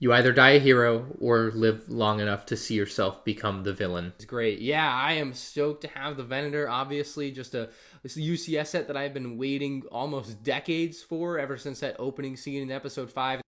You either die a hero or live long enough to see yourself become the villain. It's great. Yeah, I am stoked to have the Venator. Obviously, just this UCS set that I've been waiting almost decades for, ever since that opening scene in episode 5.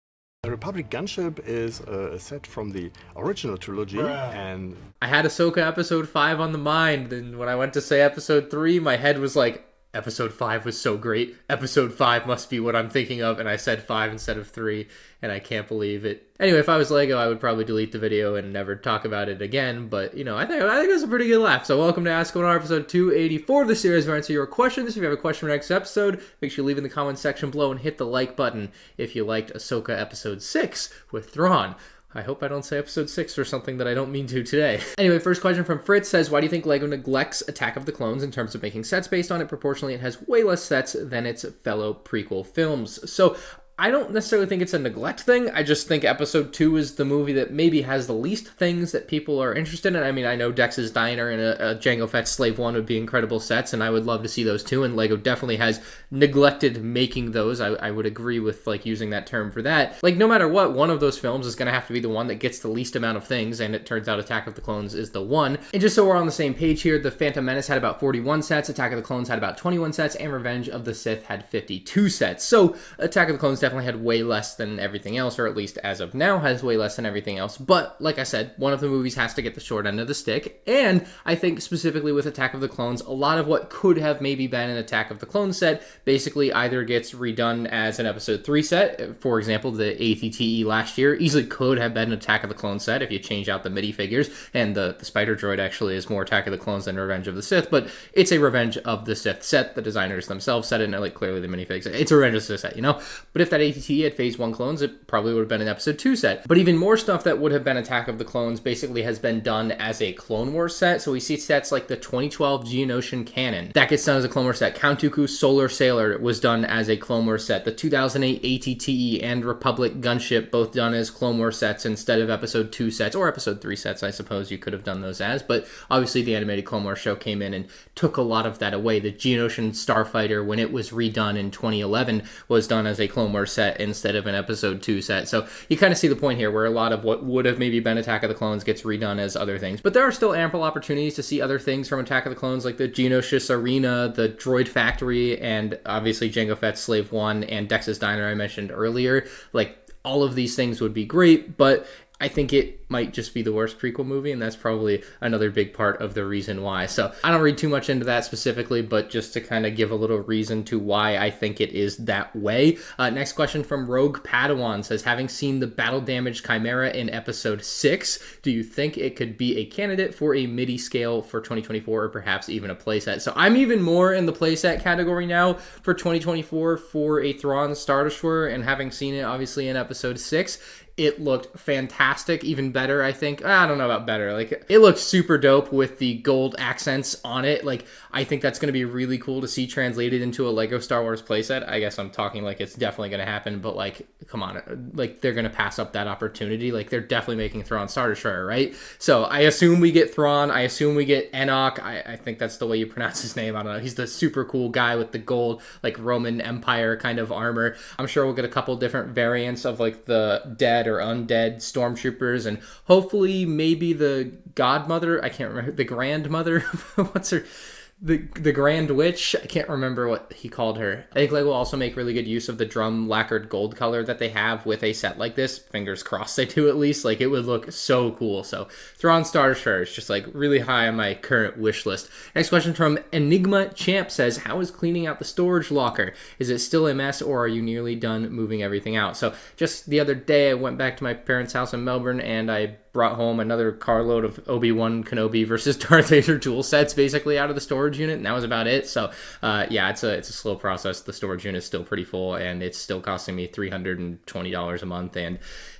The Republic gunship is a set from the original trilogy, and I had Ahsoka episode 5 on the mind, and when I went to say episode 3, my head was like, episode 5 was so great. Episode 5 must be what I'm thinking of, and I said 5 instead of 3, and I can't believe it. Anyway, if I was Lego, I would probably delete the video and never talk about it again, but, you know, I think it was a pretty good laugh. So welcome to Ask MandR episode 284 of the series where I answer your questions. If you have a question for next episode, make sure you leave in the comments section below and hit the like button if you liked Ahsoka episode 6 with Thrawn. I hope I don't say episode 6 or something that I don't mean to today. Anyway, first question from Fritz says, why do you think LEGO neglects Attack of the Clones in terms of making sets based on it? Proportionally, it has way less sets than its fellow prequel films. So I don't necessarily think it's a neglect thing. I just think episode 2 is the movie that maybe has the least things that people are interested in. I mean, I know Dex's Diner and a Jango Fett's Slave 1 would be incredible sets, and I would love to see those too, and LEGO definitely has neglected making those. I would agree with, like, using that term for that. Like, no matter what, one of those films is going to have to be the one that gets the least amount of things, and it turns out Attack of the Clones is the one. And just so we're on the same page here, The Phantom Menace had about 41 sets, Attack of the Clones had about 21 sets, and Revenge of the Sith had 52 sets. So Attack of the Clones definitely had way less than everything else, or at least as of now has way less than everything else. But like I said, one of the movies has to get the short end of the stick, and I think specifically with Attack of the Clones, a lot of what could have maybe been an Attack of the Clones set basically either gets redone as an episode 3 set. For example, the ATTE last year easily could have been an Attack of the Clones set if you change out the MIDI figures, and the Spider Droid actually is more Attack of the Clones than Revenge of the Sith, but it's a Revenge of the Sith set. The designers themselves said it, and like clearly the minifigs, it's a Revenge of the Sith set, you know? But if that ATTE had Phase 1 clones, it probably would have been an episode 2 set. But even more stuff that would have been Attack of the Clones basically has been done as a Clone Wars set. So we see sets like the 2012 Geonosian Canon. That gets done as a Clone Wars set. Count Dooku's Solar Sailor was done as a Clone Wars set. The 2008 ATTE and Republic Gunship both done as Clone Wars sets instead of episode 2 sets, or episode 3 sets, I suppose you could have done those as. But obviously the animated Clone Wars show came in and took a lot of that away. The Geonosian Starfighter, when it was redone in 2011, was done as a Clone Wars set instead of an episode 2 set. So you kind of see the point here where a lot of what would have maybe been Attack of the Clones gets redone as other things. But there are still ample opportunities to see other things from Attack of the Clones, like the Geonosis Arena, the Droid Factory, and obviously Jango Fett's Slave 1 and Dex's Diner I mentioned earlier. Like, all of these things would be great, but I think it might just be the worst prequel movie, and that's probably another big part of the reason why. So I don't read too much into that specifically, but just to kind of give a little reason to why I think it is that way. Next question from Rogue Padawan says, having seen the battle-damaged Chimera in episode 6, do you think it could be a candidate for a MIDI scale for 2024, or perhaps even a playset? So I'm even more in the playset category now for 2024 for a Thrawn Star Destroyer, and having seen it obviously in episode 6, it looked fantastic, even better, I think. I don't know about better. Like, it looked super dope with the gold accents on it. Like, I think that's going to be really cool to see translated into a Lego Star Wars playset. I guess I'm talking like it's definitely going to happen, but like, come on. Like, they're going to pass up that opportunity. Like, they're definitely making Thrawn Star Destroyer, right? So I assume we get Thrawn. I assume we get Enoch. I think that's the way you pronounce his name. I don't know. He's the super cool guy with the gold, like, Roman Empire kind of armor. I'm sure we'll get a couple different variants of, like, the dead or undead stormtroopers, and hopefully maybe the godmother, I can't remember, the grandmother, what's her, the Grand Witch, I can't remember what he called her. I think LEGO will also make really good use of the drum lacquered gold color that they have with a set like this. Fingers crossed they do, at least. Like, it would look so cool. So Thrawn Star Destroyer is just like really high on my current wish list. Next question from Enigma Champ says, how is cleaning out the storage locker? Is it still a mess, or are you nearly done moving everything out? So just the other day I went back to my parents' house in Melbourne, and I brought home another carload of Obi-Wan Kenobi versus Darth Vader duel sets basically out of the storage unit, and that was about it. So yeah, it's a slow process. The storage unit is still pretty full, and it's still costing me $320 a month,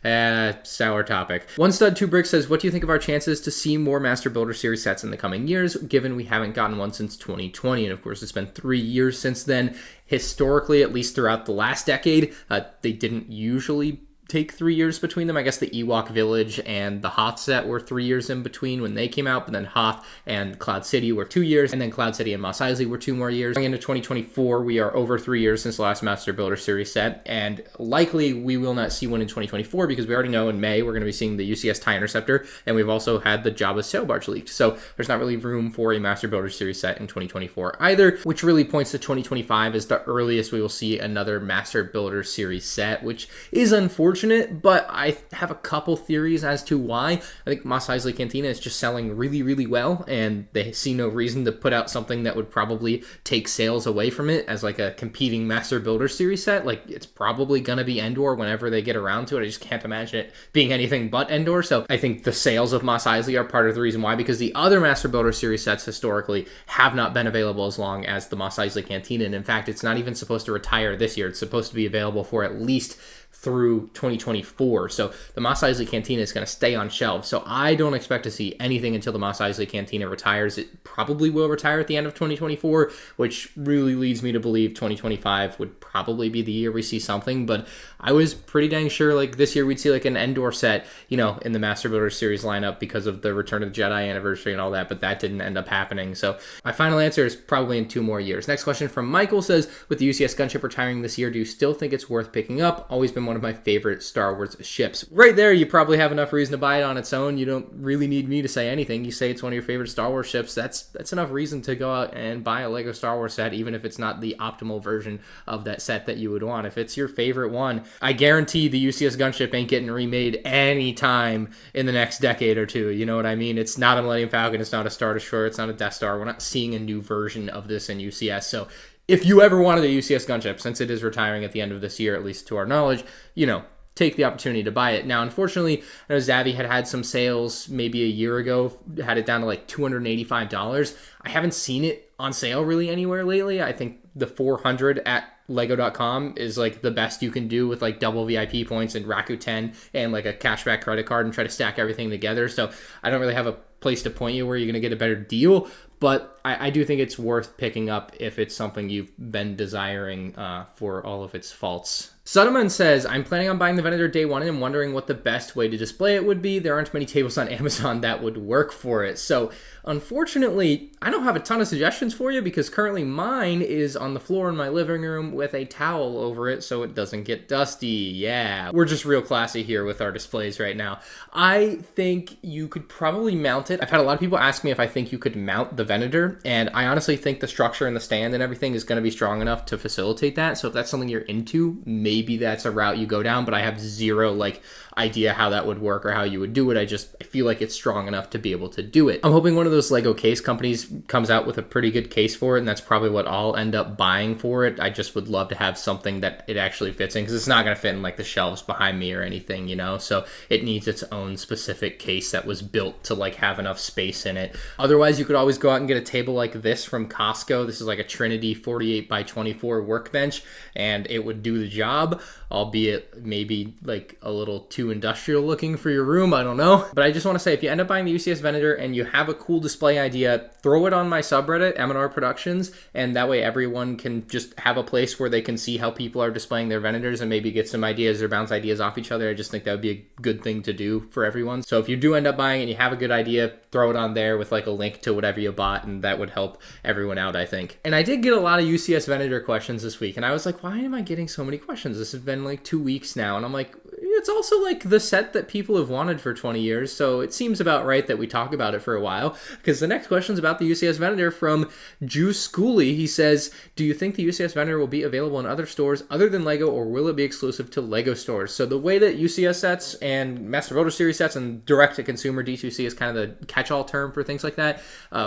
and sour topic. One Stud Two Bricks says, what do you think of our chances to see more Master Builder Series sets in the coming years, given we haven't gotten one since 2020? And of course, it's been 3 years since then. Historically, at least throughout the last decade, they didn't usually take 3 years between them. I guess the Ewok Village and the Hoth set were 3 years in between when they came out, but then Hoth and Cloud City were 2 years, and then Cloud City and Mos Eisley were 2 more years. Going into 2024, we are over 3 years since the last Master Builder Series set, and likely we will not see one in 2024 because we already know in May we're going to be seeing the UCS TIE Interceptor, and we've also had the Jabba's Sail Barge leaked. So there's not really room for a Master Builder Series set in 2024 either, which really points to 2025 as the earliest we will see another Master Builder Series set, which is unfortunate, but I have a couple theories as to why. I think Mos Eisley Cantina is just selling really, really well, and they see no reason to put out something that would probably take sales away from it as like a competing Master Builder Series set. Like, it's probably gonna be Endor whenever they get around to it. I just can't imagine it being anything but Endor. So I think the sales of Mos Eisley are part of the reason why, because the other Master Builder Series sets historically have not been available as long as the Mos Eisley Cantina, and in fact, it's not even supposed to retire this year. It's supposed to be available for at least through 2024. So the Mos Eisley Cantina is going to stay on shelves. So I don't expect to see anything until the Mos Eisley Cantina retires. It probably will retire at the end of 2024, which really leads me to believe 2025 would probably be the year we see something. But I was pretty dang sure like this year we'd see like an Endor set, you know, in the Master Builder Series lineup because of the Return of the Jedi anniversary and all that, but that didn't end up happening. So my final answer is probably in 2 more years. Next question from Michael says, with the UCS gunship retiring this year, do you still think it's worth picking up? Always been one of my favorite Star Wars ships. Right there, you probably have enough reason to buy it on its own. You don't really need me to say anything. You say it's one of your favorite Star Wars ships. That's enough reason to go out and buy a Lego Star Wars set, even if it's not the optimal version of that set that you would want. If it's your favorite one, I guarantee the UCS gunship ain't getting remade anytime in the next decade or two. You know what I mean? It's not a Millennium Falcon. It's not a Star Destroyer. It's not a Death Star. We're not seeing a new version of this in UCS. So if you ever wanted a UCS gunship, since it is retiring at the end of this year, at least to our knowledge, you know, take the opportunity to buy it. Now, unfortunately, I know Zavi had some sales maybe a year ago, had it down to like $285. I haven't seen it on sale really anywhere lately. I think the 400 at lego.com is like the best you can do with like double VIP points and Rakuten and like a cashback credit card and try to stack everything together. So I don't really have a place to point you where you're going to get a better deal, but I do think it's worth picking up if it's something you've been desiring for all of its faults. Sudaman says, I'm planning on buying the Venator day one and I'm wondering what the best way to display it would be. There aren't many tables on Amazon that would work for it. So unfortunately, I don't have a ton of suggestions for you because currently mine is on the floor in my living room with a towel over it so it doesn't get dusty. Yeah, we're just real classy here with our displays right now. I think you could probably mount it. I've had a lot of people ask me if I think you could mount the Venator, and I honestly think the structure and the stand and everything is going to be strong enough to facilitate that. So if that's something you're into, maybe that's a route you go down, but I have zero like idea how that would work or how you would do it. I feel like it's strong enough to be able to do it. I'm hoping one of those Lego case companies comes out with a pretty good case for it, and that's probably what I'll end up buying for it. I just would love to have something that it actually fits in, because it's not going to fit in like the shelves behind me or anything, you know, so it needs its own specific case that was built to like have enough space in it. Otherwise, you could always go out and get a table like this from Costco. This is like a Trinity 48 by 24 workbench, and it would do the job, albeit maybe like a little too industrial looking for your room. I don't know. But I just want to say, if you end up buying the UCS Venator and you have a cool display idea, throw it on my subreddit, MandRproductions, and that way everyone can just have a place where they can see how people are displaying their Venators and maybe get some ideas or bounce ideas off each other. I just think that would be a good thing to do for everyone. So if you do end up buying it and you have a good idea, throw it on there with like a link to whatever you bought, and that would help everyone out, I think. And I did get a lot of UCS Venator questions this week, and I was like, why am I getting so many questions? This has been like 2 weeks now, and I'm like, it's also like the set that people have wanted for 20 years, so it seems about right that we talk about it for a while, because the next question is about the UCS Venator from Juice Schooley. He says, do you think the UCS Venator will be available in other stores other than Lego, or will it be exclusive to Lego stores? So the way that UCS sets and Master Builder Series sets and direct-to-consumer D2C is kind of the catch-all term for things like that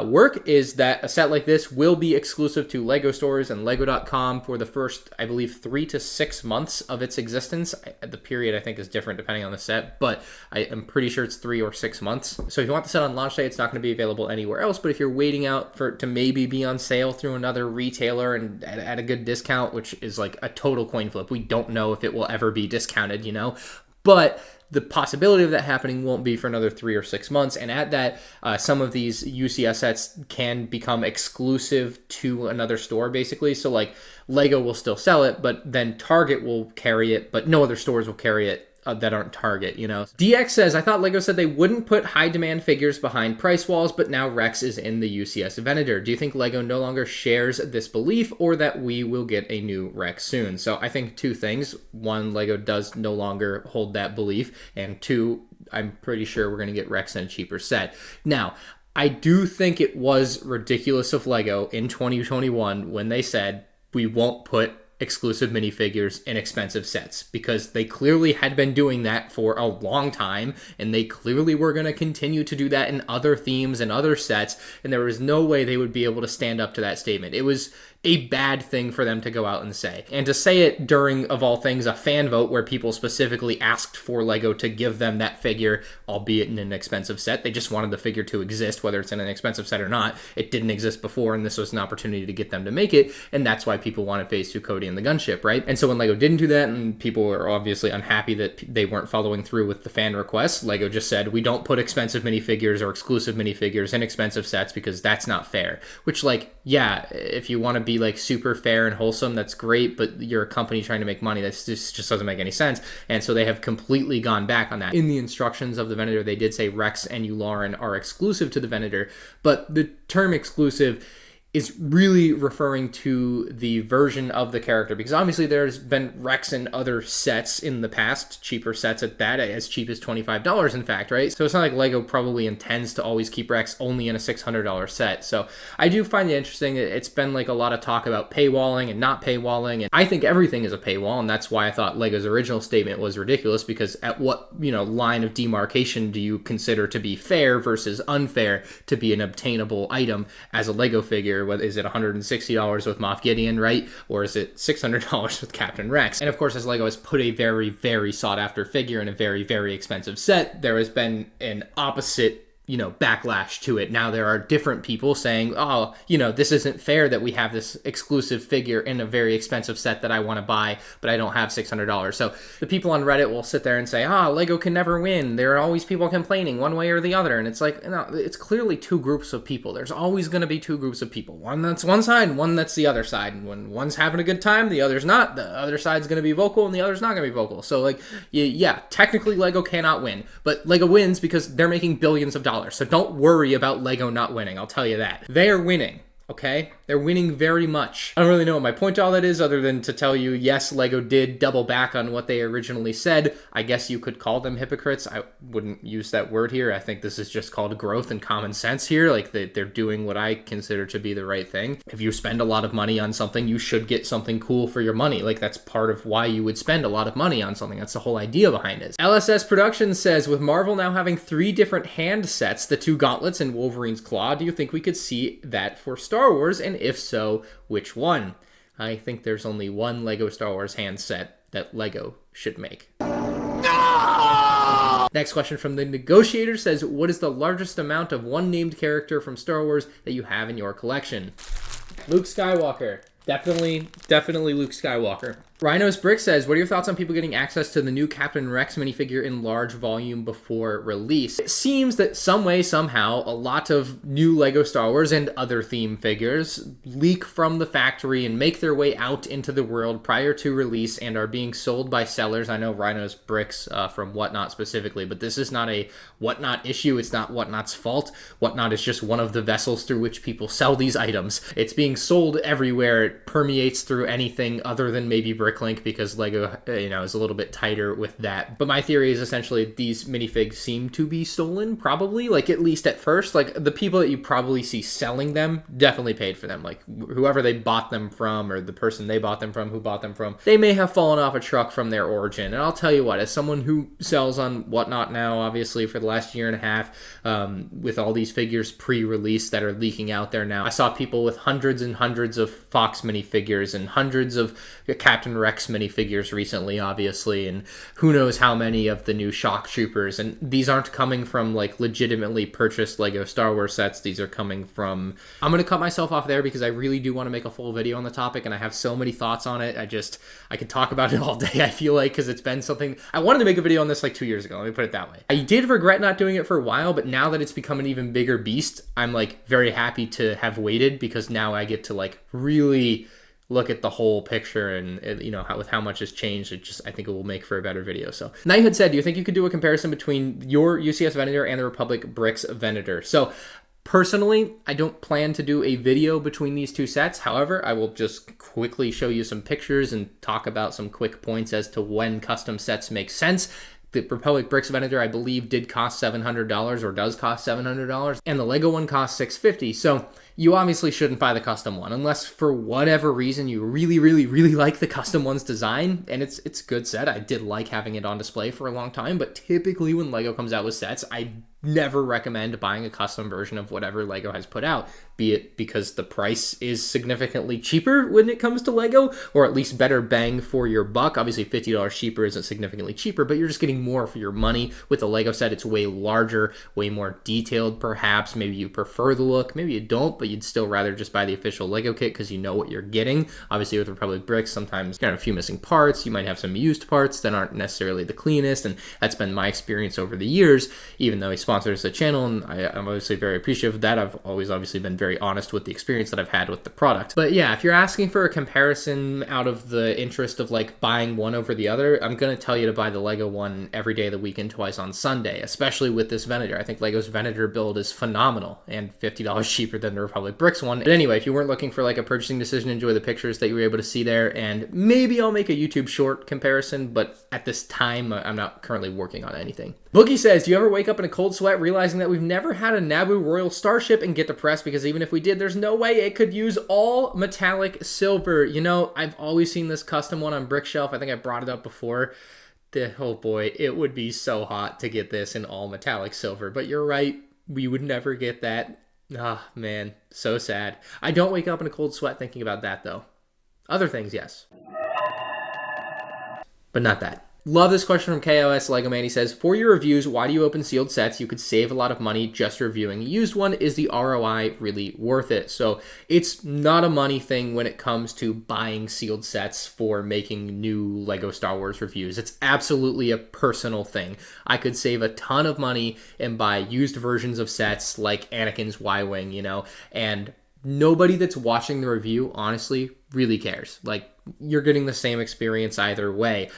work, is that a set like this will be exclusive to Lego stores and Lego.com for the first, I believe, 3 to 6 months of its existence. The period, I think, is different depending on the set, but I am pretty sure it's 3 or 6 months. So if you want the set on launch day, it's not going to be available anywhere else, but if you're waiting out for it to maybe be on sale through another retailer and at a good discount, which is like a total coin flip, we don't know if it will ever be discounted, you know, but the possibility of that happening won't be for another 3 or 6 months. And at that, some of these UCS sets can become exclusive to another store, basically. So like Lego will still sell it, but then Target will carry it, but no other stores will carry it that aren't Target, you know. DX says, I thought Lego said they wouldn't put high demand figures behind price walls, but now Rex is in the UCS Venator. Do you think Lego no longer shares this belief, or that we will get a new Rex soon? So I think two things. One, Lego does no longer hold that belief, and two, I'm pretty sure we're going to get Rex in a cheaper set. Now, I do think it was ridiculous of Lego in 2021 when they said we won't put exclusive minifigures in expensive sets, because they clearly had been doing that for a long time, and they clearly were going to continue to do that in other themes and other sets, and there was no way they would be able to stand up to that statement. It was a bad thing for them to go out and say. And to say it during, of all things, a fan vote where people specifically asked for Lego to give them that figure, albeit in an expensive set. They just wanted the figure to exist, whether it's in an expensive set or not. It didn't exist before, and this was an opportunity to get them to make it, and that's why people wanted Phase 2 Cody and the gunship, right? And so when Lego didn't do that, and people were obviously unhappy that they weren't following through with the fan requests, Lego just said, we don't put expensive minifigures or exclusive minifigures in expensive sets because that's not fair. Which, like, yeah, if you want to be like super fair and wholesome, that's great, but you're a company trying to make money. That just doesn't make any sense. And so they have completely gone back on that. In the instructions of the Venator, they did say Rex and Yularen are exclusive to the Venator, but the term exclusive is really referring to the version of the character, because obviously there's been Rex in other sets in the past, cheaper sets at that, as cheap as $25 in fact, right? So it's not like Lego probably intends to always keep Rex only in a $600 set. So I do find it interesting. It's been like a lot of talk about paywalling and not paywalling, and I think everything is a paywall, and that's why I thought Lego's original statement was ridiculous, because at what, you know, line of demarcation do you consider to be fair versus unfair to be an obtainable item as a Lego figure? Whether is it $160 with Moff Gideon, right? Or is it $600 with Captain Rex? And of course, as Lego has put a very, very sought after figure in a very, very expensive set, there has been an opposite, you know, backlash to it. Now there are different people saying, oh, you know, this isn't fair that we have this exclusive figure in a very expensive set that I want to buy, but I don't have $600. So the people on Reddit will sit there and say, Lego can never win. There are always people complaining one way or the other. And it's like, no, it's clearly two groups of people. There's always going to be two groups of people. One that's one side and one that's the other side. And when one's having a good time, the other's not. The other side's going to be vocal and the other's not going to be vocal. So like, yeah, technically Lego cannot win, but Lego wins because they're making billions of dollars. So don't worry about Lego not winning, I'll tell you that. They are winning, okay? They're winning very much. I don't really know what my point to all that is, other than to tell you, yes, Lego did double back on what they originally said. I guess you could call them hypocrites. I wouldn't use that word here. I think this is just called growth and common sense here. Like, they're doing what I consider to be the right thing. If you spend a lot of money on something, you should get something cool for your money. Like, that's part of why you would spend a lot of money on something. That's the whole idea behind it. LSS Productions says, with Marvel now having 3 different hand sets, the 2 gauntlets and Wolverine's claw, do you think we could see that for Star Wars? And if so, which one? I think there's only one Lego Star Wars hand set that Lego should make. No! Next question from the Negotiator says, what is the largest amount of one named character from Star Wars that you have in your collection? Luke Skywalker. Definitely Luke Skywalker. Rhino's Brick says, what are your thoughts on people getting access to the new Captain Rex minifigure in large volume before release? It seems that some way, somehow, a lot of new Lego Star Wars and other theme figures leak from the factory and make their way out into the world prior to release and are being sold by sellers. I know Rhino's Bricks from Whatnot specifically, but this is not a Whatnot issue. It's not Whatnot's fault. Whatnot is just one of the vessels through which people sell these items. It's being sold everywhere. It permeates through anything other than maybe Bricklink, because Lego, is a little bit tighter with that. But my theory is essentially these minifigs seem to be stolen, probably, like at least at first. Like the people that you probably see selling them definitely paid for them. Like whoever they bought them from, or the person they bought them from, who bought them from, they may have fallen off a truck from their origin. And I'll tell you what, as someone who sells on Whatnot now, obviously for the last year and a half, with all these figures pre-release that are leaking out there now, I saw people with hundreds and hundreds of Fox minifigures and hundreds of Captain Rex minifigures recently, obviously, and who knows how many of the new Shock Troopers. And these aren't coming from like legitimately purchased Lego Star Wars sets. These are coming from... I'm going to cut myself off there because I really do want to make a full video on the topic, and I have so many thoughts on it. I could talk about it all day, I feel like, because it's been something... I wanted to make a video on this like 2 years ago, let me put it that way. I did regret not doing it for a while, but now that it's become an even bigger beast, I'm like very happy to have waited, because now I get to like really look at the whole picture and you know with how much has changed, I think it will make for a better video. So Knighthood said, do you think you could do a comparison between your UCS Venator and the Republic Bricks Venator? So personally, I don't plan to do a video between these two sets. However, I will just quickly show you some pictures and talk about some quick points as to when custom sets make sense. The Republic Bricks Venator, I believe, did cost $700 or does cost $700, and the Lego one costs $650. So you obviously shouldn't buy the custom one unless for whatever reason you really, really, really like the custom one's design, and it's a good set. I did like having it on display for a long time, but typically when Lego comes out with sets, I never recommend buying a custom version of whatever Lego has put out, be it because the price is significantly cheaper when it comes to Lego, or at least better bang for your buck. Obviously $50 cheaper isn't significantly cheaper, but you're just getting more for your money. With the Lego set, it's way larger, way more detailed perhaps. Maybe you prefer the look, maybe you don't, but you'd still rather just buy the official Lego kit because you know what you're getting. Obviously with Republic Bricks, sometimes you got a few missing parts, you might have some used parts that aren't necessarily the cleanest, and that's been my experience over the years, even though he sponsors the channel, and I'm obviously very appreciative of that. I've always obviously been very honest with the experience that I've had with the product. But yeah, if you're asking for a comparison out of the interest of like buying one over the other, I'm going to tell you to buy the Lego one every day of the week and twice on Sunday, especially with this Venator. I think Lego's Venator build is phenomenal and $50 cheaper than the Republic Bricks one. But anyway, if you weren't looking for like a purchasing decision, enjoy the pictures that you were able to see there, and maybe I'll make a YouTube short comparison, but at this time, I'm not currently working on anything. Boogie says, do you ever wake up in a cold sweat realizing that we've never had a Naboo Royal Starship and get depressed because even if we did, there's no way it could use all metallic silver? You know, I've always seen this custom one on Brickshelf. I think I brought it up before. Oh boy, it would be so hot to get this in all metallic silver, but you're right, we would never get that. Ah, man, so sad. I don't wake up in a cold sweat thinking about that though. Other things, yes. But not that. Love this question from KOS Lego Man. He says, for your reviews, why do you open sealed sets? You could save a lot of money just reviewing a used one. Is the ROI really worth it? So it's not a money thing when it comes to buying sealed sets for making new Lego Star Wars reviews. It's absolutely a personal thing. I could save a ton of money and buy used versions of sets like Anakin's Y-Wing, you know, and nobody that's watching the review honestly really cares. Like, you're getting the same experience either way.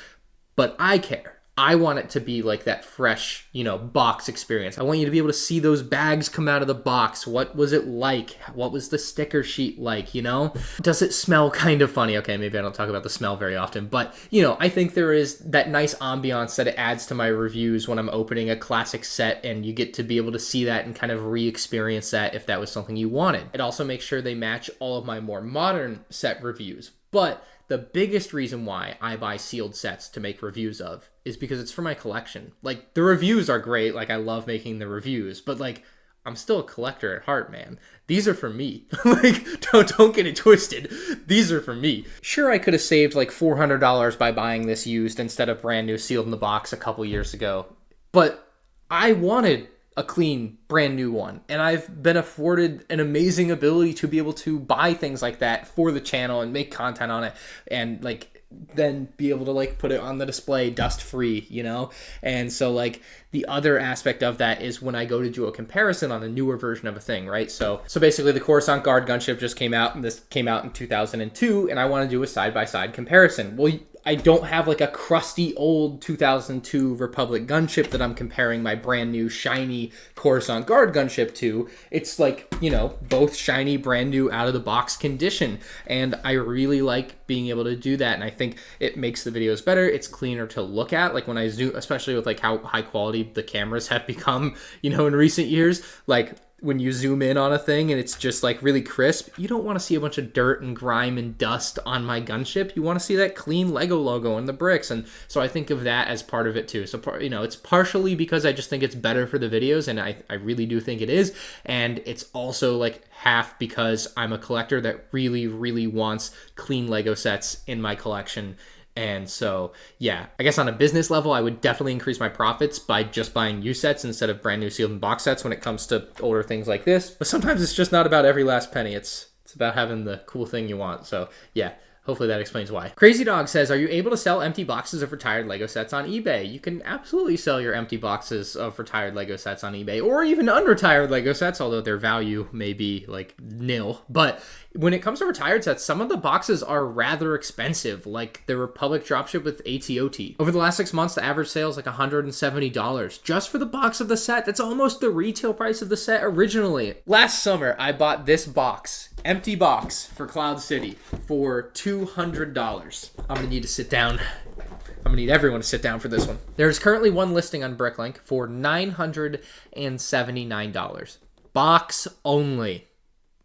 But I care. I want it to be like that fresh, you know, box experience. I want you to be able to see those bags come out of the box. What was it like? What was the sticker sheet like, you know? Does it smell kind of funny? Okay, maybe I don't talk about the smell very often, but, you know, I think there is that nice ambiance that it adds to my reviews when I'm opening a classic set, and you get to be able to see that and kind of re-experience that if that was something you wanted. It also makes sure they match all of my more modern set reviews. But the biggest reason why I buy sealed sets to make reviews of is because it's for my collection. Like, the reviews are great. Like, I love making the reviews, but like, I'm still a collector at heart, man. These are for me. Like, don't get it twisted. These are for me. Sure, I could have saved like $400 by buying this used instead of brand new sealed in the box a couple years ago, but I wanted a clean, brand new one. And I've been afforded an amazing ability to be able to buy things like that for the channel and make content on it, and like then be able to like put it on the display dust free, you know? And so like the other aspect of that is when I go to do a comparison on a newer version of a thing, right? So basically the Coruscant Guard gunship just came out, and this came out in 2002, and I want to do a side-by-side comparison. Well, I don't have like a crusty old 2002 Republic gunship that I'm comparing my brand new shiny Coruscant Guard gunship to. It's like, you know, both shiny, brand new, out of the box condition. And I really like being able to do that. And I think it makes the videos better. It's cleaner to look at. Like when I zoom, especially with like how high quality the cameras have become, you know, in recent years, like when you zoom in on a thing and it's just like really crisp, you don't want to see a bunch of dirt and grime and dust on my gunship. You want to see that clean Lego logo and the bricks. And so I think of that as part of it too. So, you know, it's partially because I just think it's better for the videos, and I really do think it is. And it's also like half because I'm a collector that really, really wants clean Lego sets in my collection. And so, yeah, I guess on a business level, I would definitely increase my profits by just buying used sets instead of brand new sealed and box sets when it comes to older things like this. But sometimes it's just not about every last penny. It's about having the cool thing you want. So, yeah, Hopefully that explains why. Crazy Dog says, are you able to sell empty boxes of retired Lego sets on eBay? You can absolutely sell your empty boxes of retired Lego sets on eBay, or even unretired Lego sets, although their value may be like nil. But when it comes to retired sets, some of the boxes are rather expensive, like the Republic dropship with AT-OT. Over the last 6 months, the average sale is like $170 just for the box of the set. That's almost the retail price of the set originally. Last summer, I bought this box, empty box for Cloud City for $200. I'm gonna need to sit down. I'm gonna need everyone to sit down for this one. There's currently one listing on Bricklink for $979. Box only.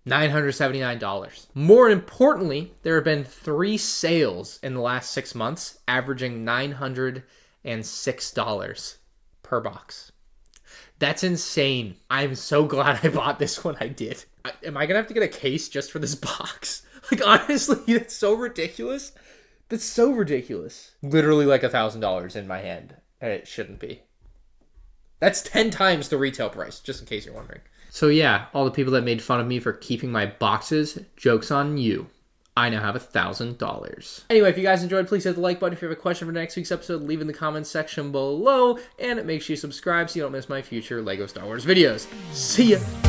$979. More importantly, there have been 3 sales in the last 6 months, averaging $906 per box. That's insane. I'm so glad I bought this when I did. Am I gonna have to get a case just for this box? Like, honestly, that's so ridiculous. That's so ridiculous. Literally like $1,000 in my hand, and it shouldn't be. That's 10 times the retail price, just in case you're wondering. So yeah, all the people that made fun of me for keeping my boxes, joke's on you. I now have $1,000. Anyway, if you guys enjoyed, please hit the like button. If you have a question for next week's episode, leave in the comments section below. And make sure you subscribe so you don't miss my future LEGO Star Wars videos. See ya!